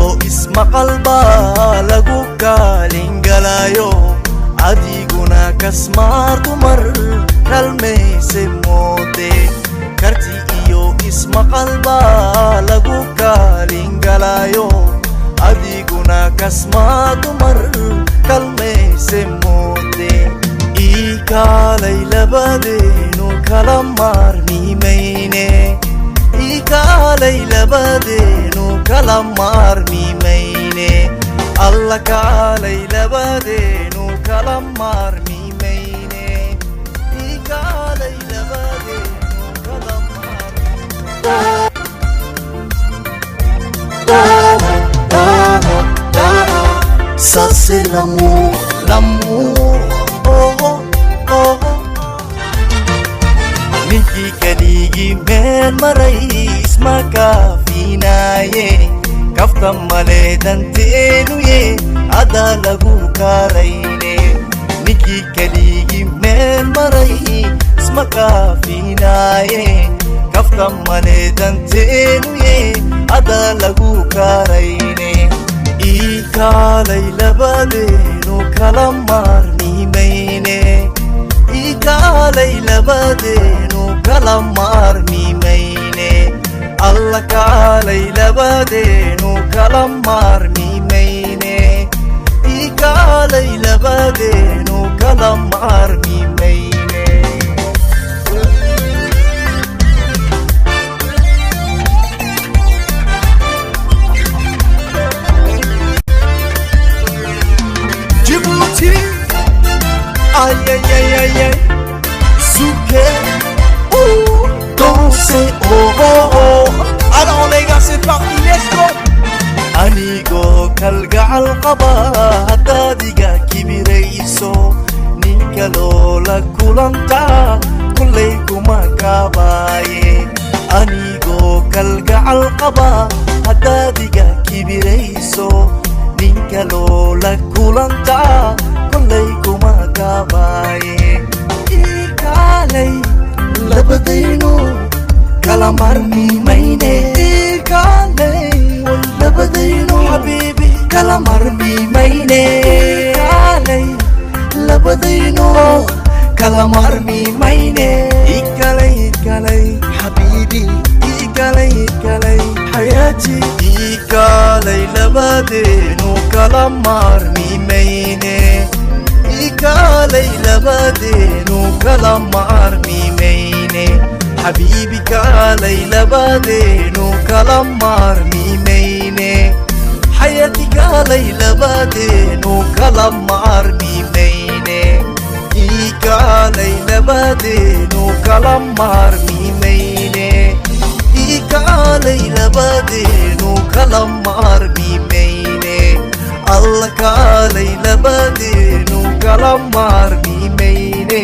iyo ismaqal baa lagu kaalin galayo adiguna kasmaar dumar kalmayse moode karti iyo ismaqal baa lagu kaalin galayo adiguna kasmaar dumar kalmayse moode ikaalay labadeenu kala maarmi mayne ikaalay labadeenu kala maarmi mayne alla kaalay labadeenu kala maarmi mayne ikaalay labadeenu kala maarmi sase l'amour Miki kaligi men marais makafinaye kafta male dantenuye ada lagu karaine Miki kaligi men marais makafinaye kafta male dantenuye ada lagu karaine ikaalay labadeenu kala maarmi mayne ikaalay labadeenu kala maarmi mayne alla kaalay labadeenu kala maarmi mayne ikaalay labadeenu kala maarmi mayne Djibouti aïe aïe aïe aïe aïe Souké danser oh oh oh Alors les gars c'est parti let's go Anigo kalgacal qaba hadadiga kibirayso ninka loola kulanta kullay kuma kaabaye Anigo kalgacal qaba hadadiga kibirayso ninka loola kulanta kullay kuma kaabaye ikaalay labadeenu kala maarmi mayne ikaalay labadeenu habibi kala maarmi mayne ikaalay labadeenu kala maarmi mayne ikaalay ikaalay habibi ikaalay ikaalay hayati ikaalay labadeenu kala maarmi mayne ikaalay labadeenu kala maarmi mayne habibi kaalay labadeenu kala maarmi mayne hayati kaalay labadeenu kala maarmi mayne ikaalay labadeenu kala maarmi mayne ikaalay labadeenu kala maarmi mayne alla kaalay labadeenu kala maarmi mayne